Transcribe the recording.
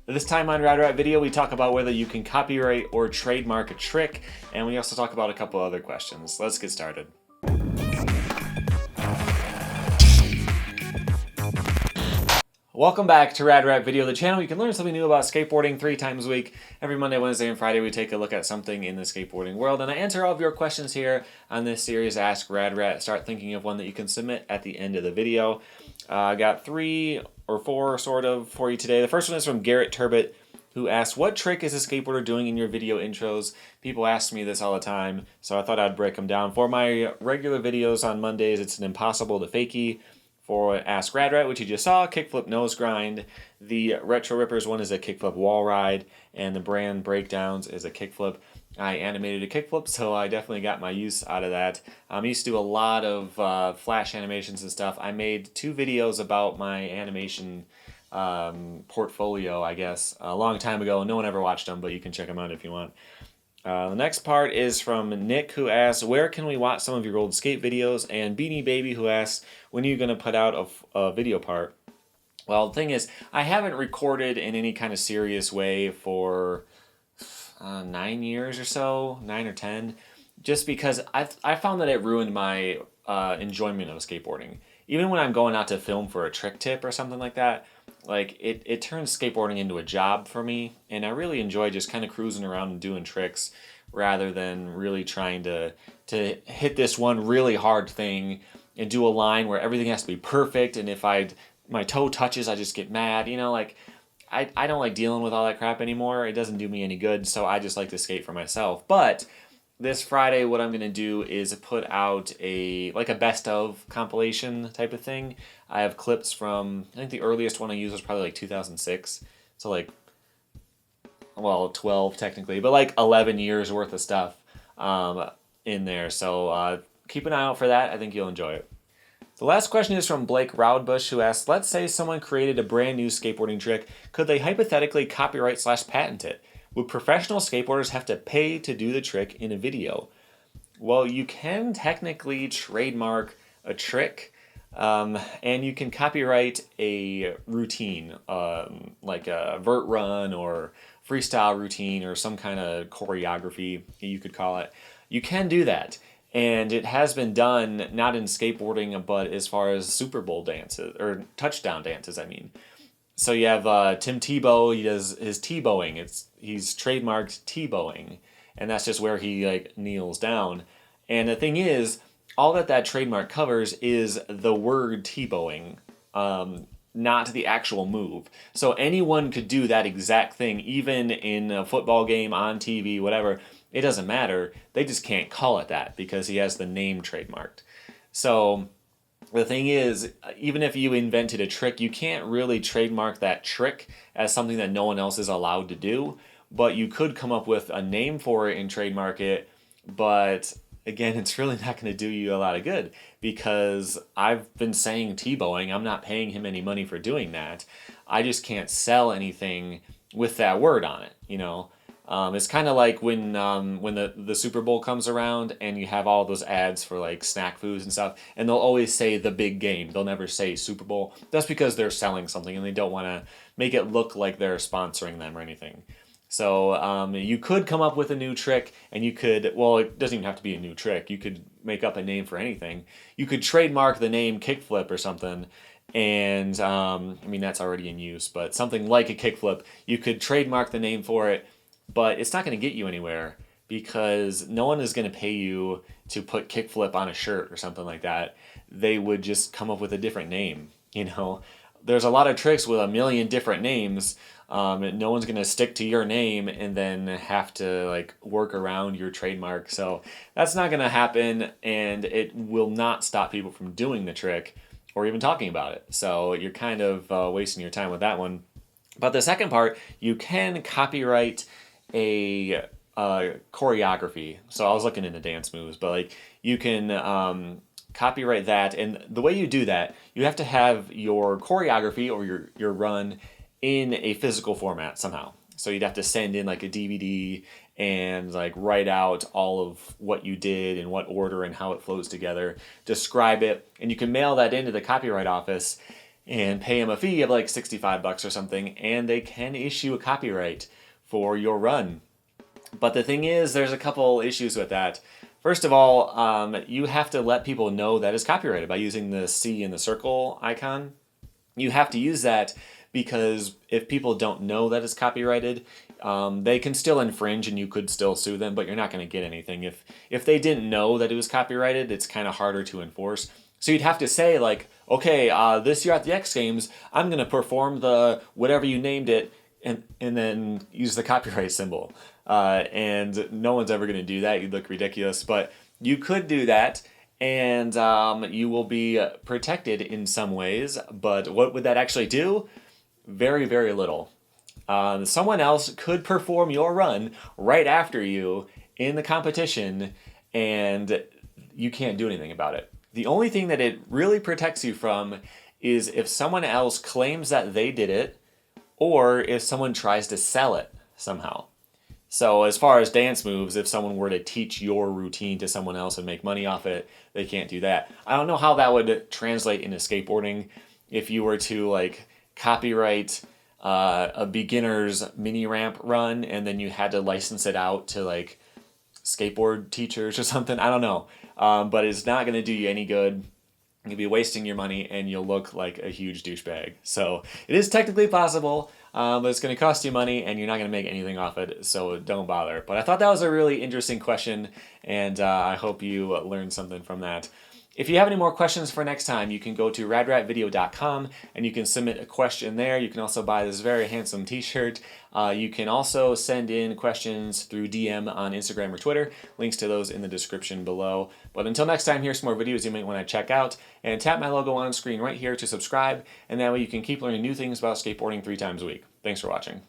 This time on Rad Rat Video, we talk about whether you can copyright or trademark a trick, and we also talk about a couple other questions. Let's get started. Welcome back to Rad Rat Video, the channel you can learn something new about skateboarding 3 times a week. Every Monday, Wednesday, and Friday we take a look at something in the skateboarding world, and I answer all of your questions here on this series, Ask Rad Rat. Start thinking of one that you can submit at the end of the video. I got 3 or 4 sort of for you today. The first one is from Garrett Turbot, who asked, what trick is a skateboarder doing in your video intros? People ask me this all the time, so I thought I'd break them down. For my regular videos on Mondays, it's an impossible to fakie. For Ask Rad Rat, which you just saw, kickflip nose grind. The Retro Rippers one is a kickflip wall ride, and the brand breakdowns is a kickflip. I animated a kickflip, so I definitely got my use out of that. I used to do a lot of flash animations and stuff. I made 2 videos about my animation portfolio, I guess, a long time ago. No one ever watched them, but you can check them out if you want. The next part is from Nick, who asks, where can we watch some of your old skate videos? And Beanie Baby, who asks, when are you going to put out a video part? Well, the thing is, I haven't recorded in any kind of serious way for 9 years or so, 9 or 10, just because I found that it ruined my enjoyment of skateboarding. Even when I'm going out to film for a trick tip or something like that, like it turns skateboarding into a job for me, and I really enjoy just kind of cruising around and doing tricks rather than really trying to hit this one really hard thing and do a line where everything has to be perfect, and if my toe touches, I just get mad, you know, like I don't like dealing with all that crap anymore. It doesn't do me any good, so I just like to skate for myself. But this Friday, what I'm going to do is put out a best of compilation type of thing. I have clips from, I think the earliest one I used was probably like 2006. So like, well, 12 technically, but like 11 years worth of stuff in there. So keep an eye out for that. I think you'll enjoy it. The last question is from Blake Roudbush, who asks, let's say someone created a brand new skateboarding trick. Could they hypothetically copyright/patent it? Would professional skateboarders have to pay to do the trick in a video? Well, you can technically trademark a trick, and you can copyright a routine, like a vert run or freestyle routine or some kind of choreography, you could call it. You can do that. And it has been done, not in skateboarding, but as far as Super Bowl dances, or touchdown dances, I mean. So you have Tim Tebow, he does his Tebowing. He's trademarked Tebowing, and that's just where he like kneels down. And the thing is, all that trademark covers is the word Tebowing, not the actual move. So anyone could do that exact thing, even in a football game, on TV, whatever. It doesn't matter. They just can't call it that because he has the name trademarked. So the thing is, even if you invented a trick, you can't really trademark that trick as something that no one else is allowed to do. But you could come up with a name for it and trademark it. But again, it's really not going to do you a lot of good because I've been saying Tebowing. I'm not paying him any money for doing that. I just can't sell anything with that word on it, you know. It's kind of like when the Super Bowl comes around and you have all those ads for like snack foods and stuff, and they'll always say the big game. They'll never say Super Bowl. That's because they're selling something and they don't want to make it look like they're sponsoring them or anything. So you could come up with a new trick, and you could, well, it doesn't even have to be a new trick. You could make up a name for anything. You could trademark the name kickflip or something. And I mean, that's already in use, but something like a kickflip, you could trademark the name for it. But it's not going to get you anywhere because no one is going to pay you to put kickflip on a shirt or something like that. They would just come up with a different name, you know. There's a lot of tricks with a million different names. No one's going to stick to your name and then have to like work around your trademark. So that's not going to happen, and it will not stop people from doing the trick or even talking about it. So you're kind of wasting your time with that one. But the second part, you can copyright a choreography. So I was looking into dance moves, but like you can copyright that, and the way you do that, you have to have your choreography or your run in a physical format somehow. So you'd have to send in like a DVD and like write out all of what you did in what order and how it flows together, describe it, and you can mail that into the copyright office. and pay them a fee of like 65 bucks or something, and they can issue a copyright for your run. But the thing is, there's a couple issues with that. First of all, you have to let people know that it's copyrighted by using the C in the circle icon. You have to use that because if people don't know that it's copyrighted, they can still infringe and you could still sue them, but you're not going to get anything. If they didn't know that it was copyrighted, it's kind of harder to enforce. So you'd have to say like, okay, this year at the X Games, I'm going to perform the whatever you named it, and then use the copyright symbol. And no one's ever going to do that. You'd look ridiculous, but you could do that, and you will be protected in some ways. But what would that actually do? Very, very little. Someone else could perform your run right after you in the competition, and you can't do anything about it. The only thing that it really protects you from is if someone else claims that they did it, or if someone tries to sell it somehow. So as far as dance moves, if someone were to teach your routine to someone else and make money off it, they can't do that. I don't know how that would translate into skateboarding if you were to like copyright a beginner's mini ramp run and then you had to license it out to like skateboard teachers or something. I don't know. But it's not going to do you any good. You'll be wasting your money and you'll look like a huge douchebag. So it is technically possible, but it's going to cost you money and you're not going to make anything off it, so don't bother. But I thought that was a really interesting question, and I hope you learned something from that. If you have any more questions for next time, you can go to radratvideo.com and you can submit a question there. You can also buy this very handsome t-shirt. You can also send in questions through DM on Instagram or Twitter. Links to those in the description below. But until next time, here's some more videos you might want to check out. And tap my logo on screen right here to subscribe. And that way you can keep learning new things about skateboarding 3 times a week. Thanks for watching.